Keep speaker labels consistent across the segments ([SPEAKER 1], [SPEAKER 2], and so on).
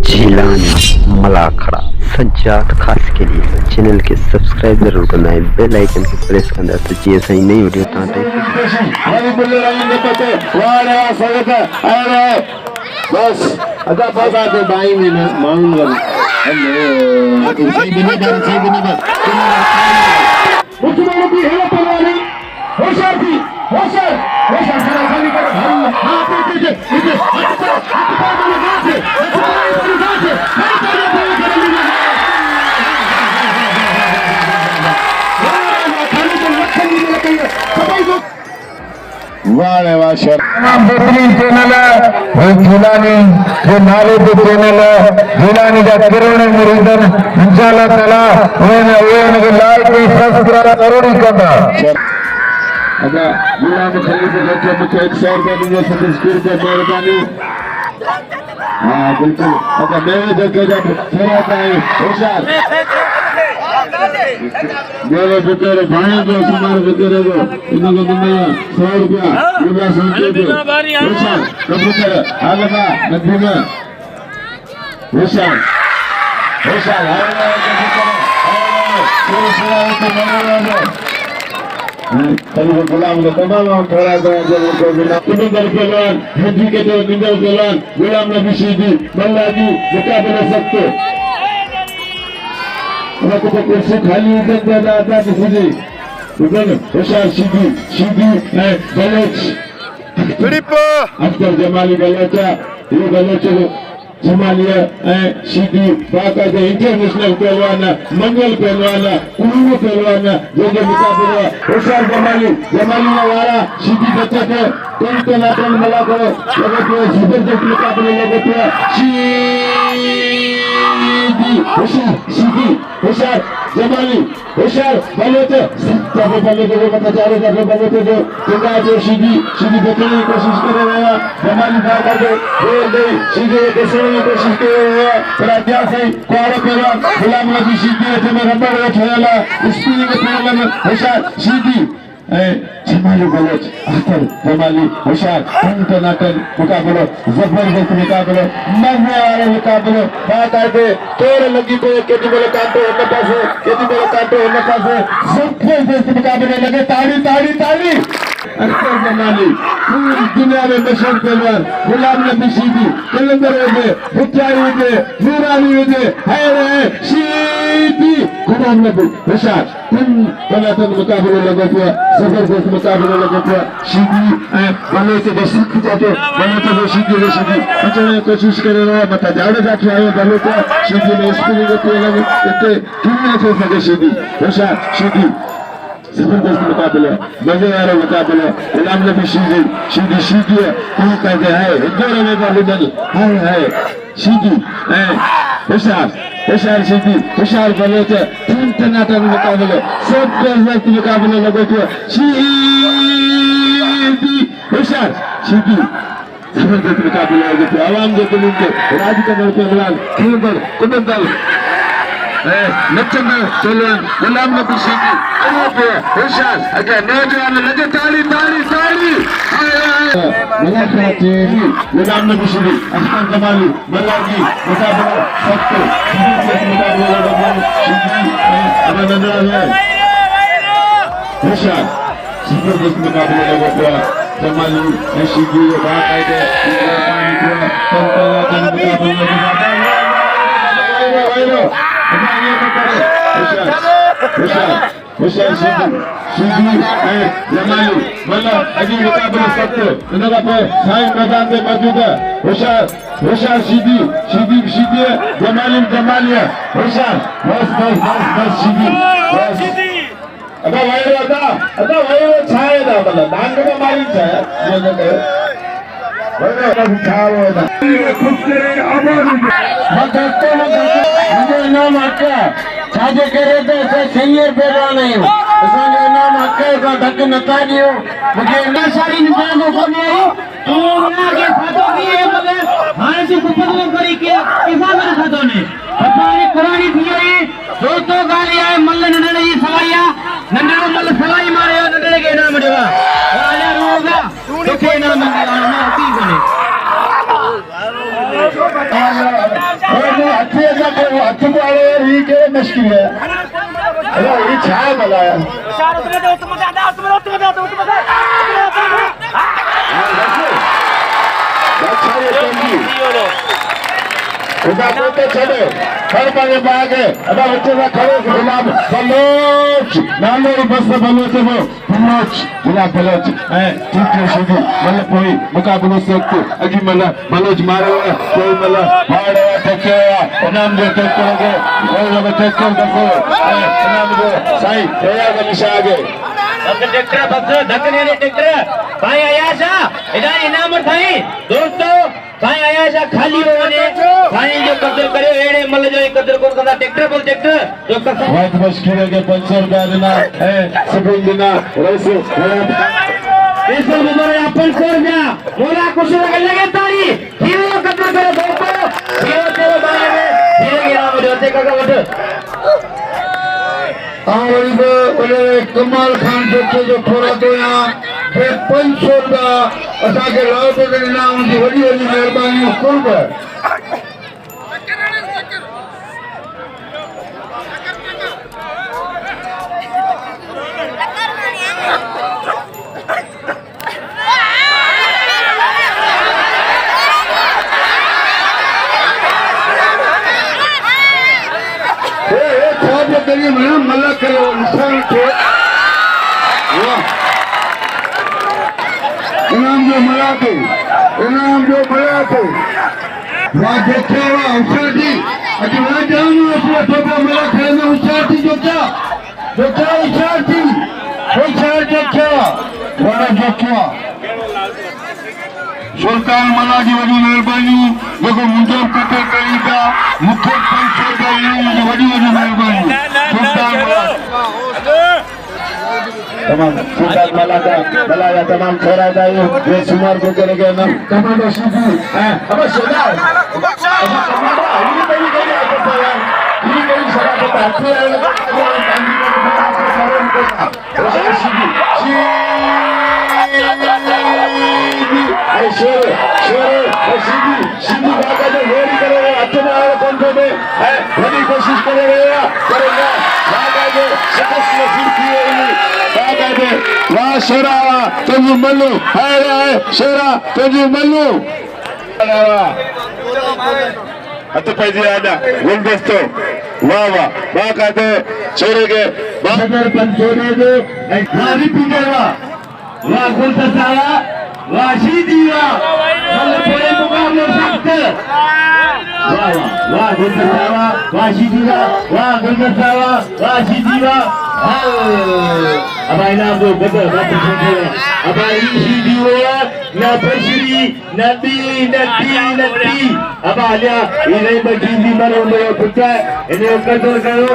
[SPEAKER 1] झीलानी मलाखड़ा सज्जाद खास के लिए चैनल के सब्सक्राइब जरूर करना है, बेल आइकन की प्रेस करना तो जी ऐसा ही नई वीडियो
[SPEAKER 2] बस अदा बस आते बाई में ना माउंट वाला हेलो सही बिना मुसलमानों की हेलो परवानी होशियार थी होशियार खाली कर हां पीछे वाह वाह शर बेहतरीन चैनल है झूलानी जो नाले पे चैनल है झूलानी का किरण मुरीदन इंशाल्लाह ताला वे लाइक सब्सक्राइब जरूर करना अदा झूला में खरीद के बच्चे मुझे 100 रुपए दीजिए सब्सक्राइब कर मेहरबानी हां बिल्कुल अदा मेरे जगह जब थोड़ा सा होशियार मेरे बेटे भाई को तुम्हारे बेटे को इनको तुमने 100 रुपया मुझे समझे दो होशियार कबूतर आलमा नदीमा होशियार कभी गुलाम ने तमाम थोड़ा को बिना निंगल पहलवान हजी के जो निंगल पहलवान गुलाम नबी शीदी मल्ला जी मुकाबले सकते तो कुर्सी खाली उधर जाता किसी जी उधर होशियार शीदी है बलोच अख्तर जमाली बलोचा ये बलोच जमालिया शीदी बाकायदे इंटरनेशनल पहलवान मंगल पहलवान कुल्लू पहलवान जो मुकाबला होशियार जमाली वाला शीदी बच्चे के कौन नाटन मिला करो लोगों जबरदस्त मुकाबले लोगों होशियार जमाली होशियार बलोच सब बलोच को पता चले जब बलोच जो चंगा जो शीदी बचने की कोशिश कर रहे हैं जमाली भाग के बोल दे शीदी बचने की कोशिश कर रहे हैं पर अध्यास है कोड़ा पेरा गुलाम नबी शीदी है में रबर खेला स्पिनिंग प्रॉब्लम होशियार शीदी जमाली बलोच अख्तर जमाली होशियार टनाटन मुकाबला जबरदस्त मुकाबला मजे वाला मुकाबला बाकायदे तोड़ लगी पे केटी बोले कांटो होने पासे केटी बोले कांटो होने पासे जबरदस्त मुकाबले लगे ताड़ी अख्तर जमाली पूरी दुनिया में मशहूर पहलवान गुलाम नबी शीदी कलंदर हुए भुट्टाई हुए नूरानी हुए है शीदी गुलाम नबी होशियार तनातन मुकाबले लगे थे जबरदस्त मुकाबले लगे थे शीदी बने से बसक जाते बने तो शीदी बचने कोशिश कर रहे हैं मत जाड़े जाके आए बने तो शीदी में स्पिनिंग पे लगे इतने कितने से सके शीदी होशियार शीदी जबरदस्त मुकाबला मजे वाला मुकाबला गुलाम नबी शीदी है कहीं कहते हैं जोड़े में का लिडल है शीदी होशियार शीदी होशियार बलोच टनाटन मुकाबले जबरदस्त मुकाबले लगे थे शीदी होशियार शीदी जबरदस्त मुकाबले लगे थे आवाम जो दिल के राज कमल पहलवान खेलकर कुदल नचंदा पहलवान गुलाम नबी शीदी होशियार अगर नौजवान लगे ताली गुलाम नबी शीदी अख्तर जमाली मल्लाजी मुकाबला सबको होशियार जबरदस्त मुकाबले लगे जमाली शीदी बाकायदे होशियार शीदी जमाली मतलब अजी मुकाबला सकते इनका पे साइड मैदान में मौजूद है होशियार शीदी है जमाली है होशियार बस शीदी अदा भाई छाए था मतलब दान का मालिक छाया जो कहे मुझे नाम आका छाजे करे तो सीनियर पहलवान नहीं हूँ असांजो नाम आका का धक नता दियो मुझे नशारी निजाम को नहीं तू ना के फातो की है मगर हां से कुपदो करी के किसा कर फातो ने अपनी पुरानी थियरी दोस्तों गाली आए मल्ल नडे ई सवाइया नंडो मल्ल सवाई मारे नडे के नाम देवा आले रोगा तो के नाम मंगी ना की कोने हाथ पाड़े यार ये क्या मुश्किल है अरे ये छाया मला खुदा बोलते चले हर पाले बागे अब बच्चे का खड़े गुलाब बलोच नाले बस बलोच वो बलोच गुलाब बलोच है ठीक है शुरू मतलब कोई मुकाबले सकते अजी मला बलोच मारेगा कोई मला भाड़े टक्के नाम जो टक्के कोई लोग टक्के देखो नाम जो साई तेरा का निशा आगे
[SPEAKER 3] अब ट्रैक्टर बस धक्कने वाले ट्रैक्टर भाई आया सा इधर इनाम थाई दोस्तों भाई आया सा खाली होने भाई जो कदर करे एड़े मल जो कदर को कदा ट्रैक्टर बोल ट्रैक्टर जो कसम
[SPEAKER 2] बहुत मुश्किल है कि 500 रुपया देना है सभी देना वैसे
[SPEAKER 3] इसको बोले अपन छोड़ जा मोला कुछ लगे तारी हीरो कदर करे दोस्तों हीरो तेरे बारे में हीरो के नाम जोते का वट
[SPEAKER 2] बोले कमाल खान जो थोड़ा तो यहाँ 500 रुपया असा के लाओ तो नाम की वही वही मेहरबानी कौन है करिए मैडम मल्ला करो इंसान को इनाम जो मला थे वहाँ देखे वहाँ उषा जी अभी वहाँ जाऊँ अपना छोटा मला खेलने उषा थी जो क्या उषा थी वहाँ देखा सुल्तान मला जी वही मेहरबानी देखो मुझे पता करेगा मुख्य 500 का वही मेहरबानी तमाम सुल्तान मला का बलाया तमाम छोरा का ये सुमार को करेगा ना कमांडो सुखी है अब सोचा अब कमांडो ये नहीं गई आपको यार ये कोई सरा को आते हैं सीधी बाका जो होरी करेगा अच्छे कौन को दे है बड़ी कोशिश करेगा बाका जो शिकस्त नसीब की है बाका दे वाह शेरा तुझे मल्लू है शेरा तुझे मल्लू हत पाहिजे आना गुलदस्तो वाह बाका दे छोरे के बागर पण छोरे दे नारी पिंगरवा वाह गुलदस्तावा वाह सीधीवा मतलब थोड़े मुकाबले सख्त वाह गुलदस्तावा वाह सीधीवा वाह गुलदस्तावा वाह सीधीवा अब इनाम दो बदल बात सुनते हैं अब सीधीवा ना पश्री नदी अब आलिया इन्हें बजीली मरो मेरे पुत्र इन्हें कदर करो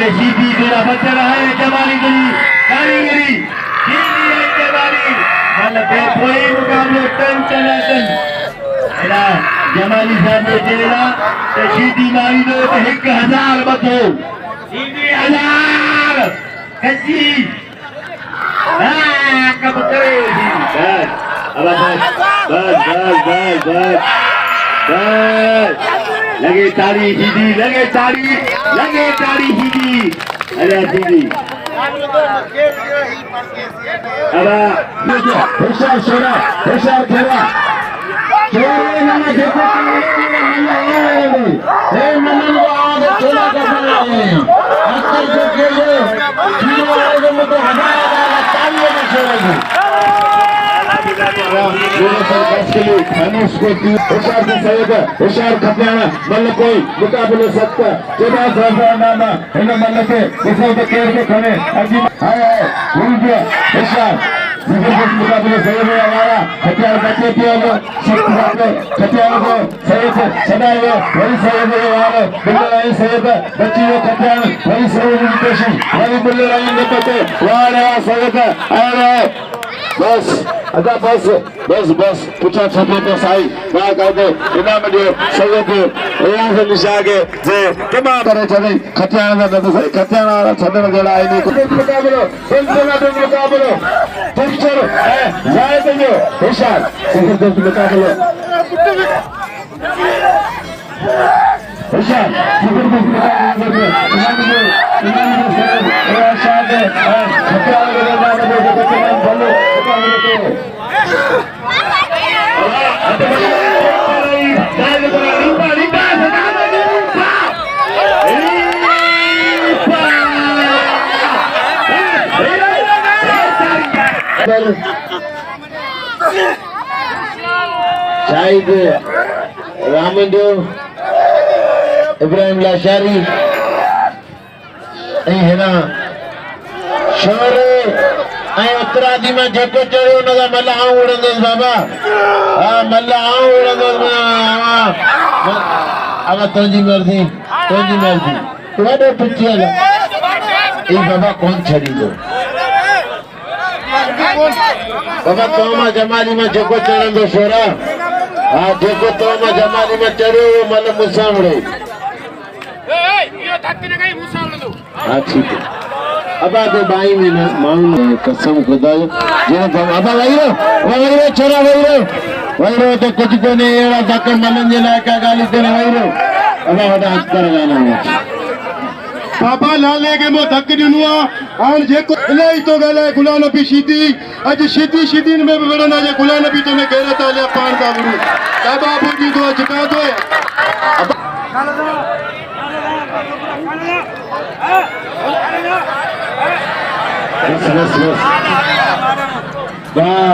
[SPEAKER 2] रशीदी तेरा बच्चा है जमाली कारीगरी कोई मुकाबले टन जमाली साहब ने तेरा रशीदी मारी दो तो 1000 बतो 1000 कच्ची कब करे बस लगे तारी सीधी लगे तारी सीधी अरे सीधी अब होशियार छोरा होशियार खेला छोरे नाना देखो हे मनन आगे छोरा का बना है आजकल जो खेले जीरो वाले में तो 1000 तालियों में छोरा होशियार खपना मल कोई मुकाबले सकता चौदह नामा इन मल के केर के खड़े अजी होशियार मुकाबले सही में हमारा हथियार बचे थे हथियार को सही से सदाए वही सही में बिल्कुल सही बच्ची को हथियार वही सही वही बिल्कुल पते वहाँ सही आ रहा है बस अदा बस बस बस पुछा छपे तो साई वाह कहते इनाम दियो सैयद यहाँ से निशा के जे तमाम करे चले खतियाना ना तो सही खतियाना वाला छड़ने जड़ा आई नहीं कुछ मुकाबलो पिक्चर है जायद जो हिशार जबरदस्त मुकाबलो हिशार जबरदस्त मुकाबलो इनाम शायद खतियाना के नाम दे तमाम भलो शाहिद रामदेव इब्राहिम लाशारी है ना शोर उत्तरादी में जेको चढ़ियो न मल आऊं उड़ंदुसि बाबा हाँ मल आऊं उड़ंदुसि अब तुंहिंजी मर्ज़ी वॾो पिछियल ई बाबा कौन छॾींदो बाबा तो मां जमाली में जेको चढ़ंदो शोरा हाँ जेको तो मां जमाली में चढ़ियो मल मूंसां उड़े हाँ ठीक है अब आगे बाई में ना मालूम कसम खुदा जो अब वही छोरा वही तो कुछ को नहीं एड़ा धक मलन जे लायक गाली को वही अब वडा कर गाना
[SPEAKER 4] बाबा लाले के मो धक दिनो हां जेको इलाही तो गाले गुलाम नबी शीदी आज शीदी में बड़ना जे गुलाम नबी तो में गैरत आले पान का गुरु बाबा बुजी दो झुका दो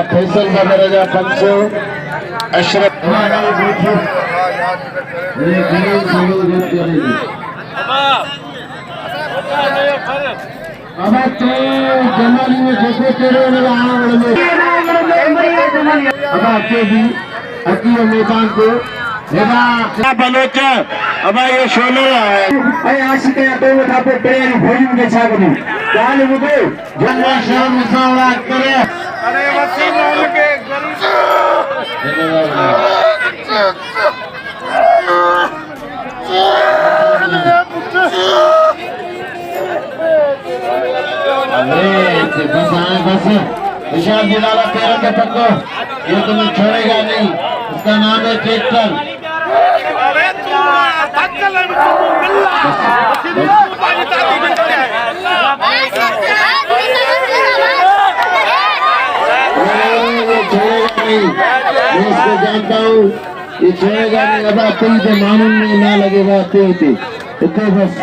[SPEAKER 4] फैसल मदरजा 500 अशरफ अब तो जमाली में जेको तेरे अब आपके भी अकील मैदान को बलोच अब ये शोलो है आशिक तो था पे प्रेम भोजन के छागनी गाल मुदे जन्मा शाम मुसावरा करे अरे वसीम मोल के बस निशान दिलाला पैरों के पक्को ये तुम्हें छोड़ेगा नहीं उसका नाम है ट्रैक्टर इसको जानता हूँ ये छोड़ेगा नहीं अब तुम तो मालूम नहीं ना लगेगा होते बस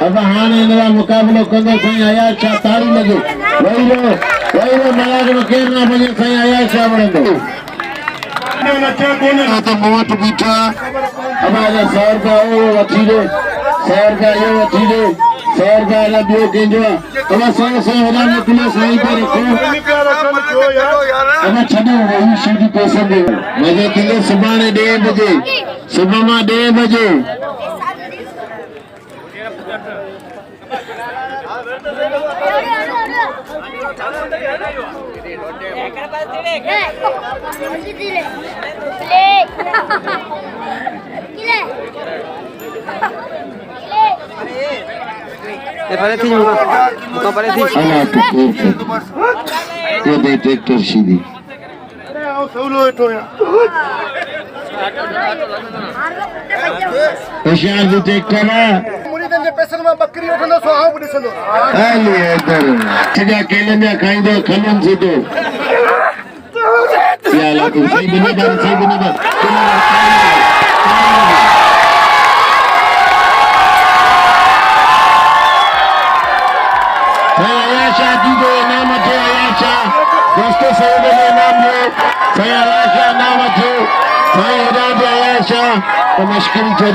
[SPEAKER 4] अब हाँ इनका मुकाबलो कंदो साईं अयाज शाह ताड़ी लगे वही रो मलाज में केर ना बजे साईं अयाज शाह वणंदो तो मोट बीठा अब आजा 100 रुपया वो वठी दे 100 रुपया ये वठी दे 100 रुपया ला बियो केंजो अब 100 हजार में किलो साईं पे रखो अब छड़ो वही सीधी पैसे दे मजे किलो सुबह 1:30 बजे सुबह में 1:30 बजे ट्रैक्टर सीधी होशियार जो ट्रैक्टर है पैसन में बकरी उठंदो सो आऊं भी ॾिसंदो हले इधर सॼा केलनि जा खाईंदो खलनि सीधो याला तू सही बिना बात आयाशा जी दो नाम अचे आयाशा दोस्तों सही दे नाम दो सही आयाशा नाम अचे सही इरादे आयाशा तो मुश्किल छो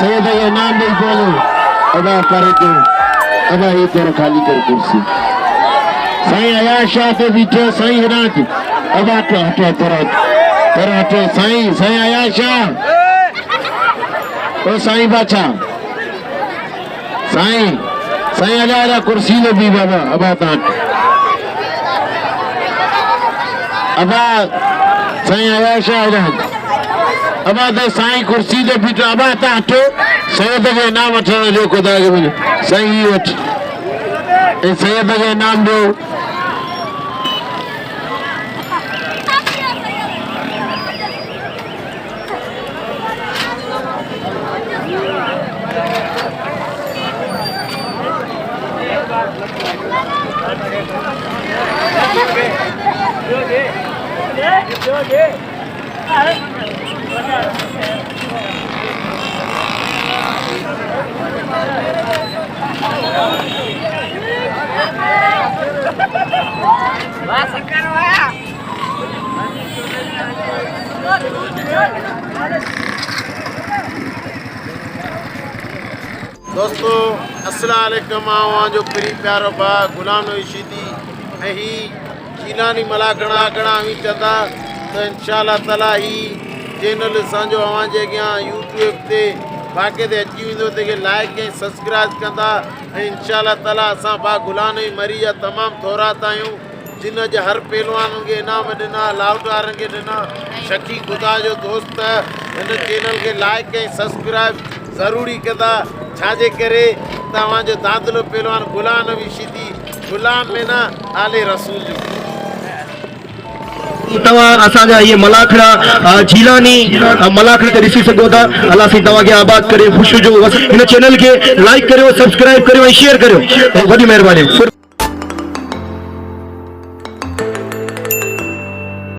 [SPEAKER 4] सही दे नाम दे बोलो अदा करे तो अदा ये तेरा खाली कर कुर्सी सही आयाशा तो बीठो सही हिराज अदा तो हटो तेरा हटो सही आयाशा ओ सही बाचा सही अला कुर्सी ले भी बाबा अब ता अबा साईं आयाशा अबा त साईं कुर्सी ते बीठो अबा तव्हां अचो सैयद खे इनाम वठण जो खुदा खे वञो साईं ही वठ ऐं सैयद खे इनाम ॾियो दोस्तों अस्सलाम वालेकुम जो प्री प्यारो भा गुलाम नबी शीदी ऐं ही चीलानी मला घणा घणा ही चंदा तो इंशाअल्लाह ताला ही चैनल असांजो अवांजे अॻियां यूट्यूब ते बाक़ी ते अची वेंदो तंहिंखे लाइक ऐं सब्सक्राइब कंदा ऐं इंशाअल्लाह ताला असां भा गुलाम नबी मरी जा तमामु थोरात आहियूं जिन जे हर पहलवान खे इनाम ॾिना लाउदारनि खे ॾिना शकी खुदा जो दोस्त हिन चैनल खे लाइक ऐं सब्सक्राइब ज़रूरी कंदा छाजे करे तव्हांजो दादलो पहलवान गुलाम नबी शीदी गुलाम में न आले रसूल जो
[SPEAKER 5] तव्हां असांजा इहे मलाखड़ा झीलानी मलाखड़ ते ॾिसी सघो था अलाह साईं तव्हांखे आबाद करे ख़ुशि जो हिन चैनल खे लाइक करियो सब्सक्राइब करियो ऐं शेयर करियो वॾी महिरबानी।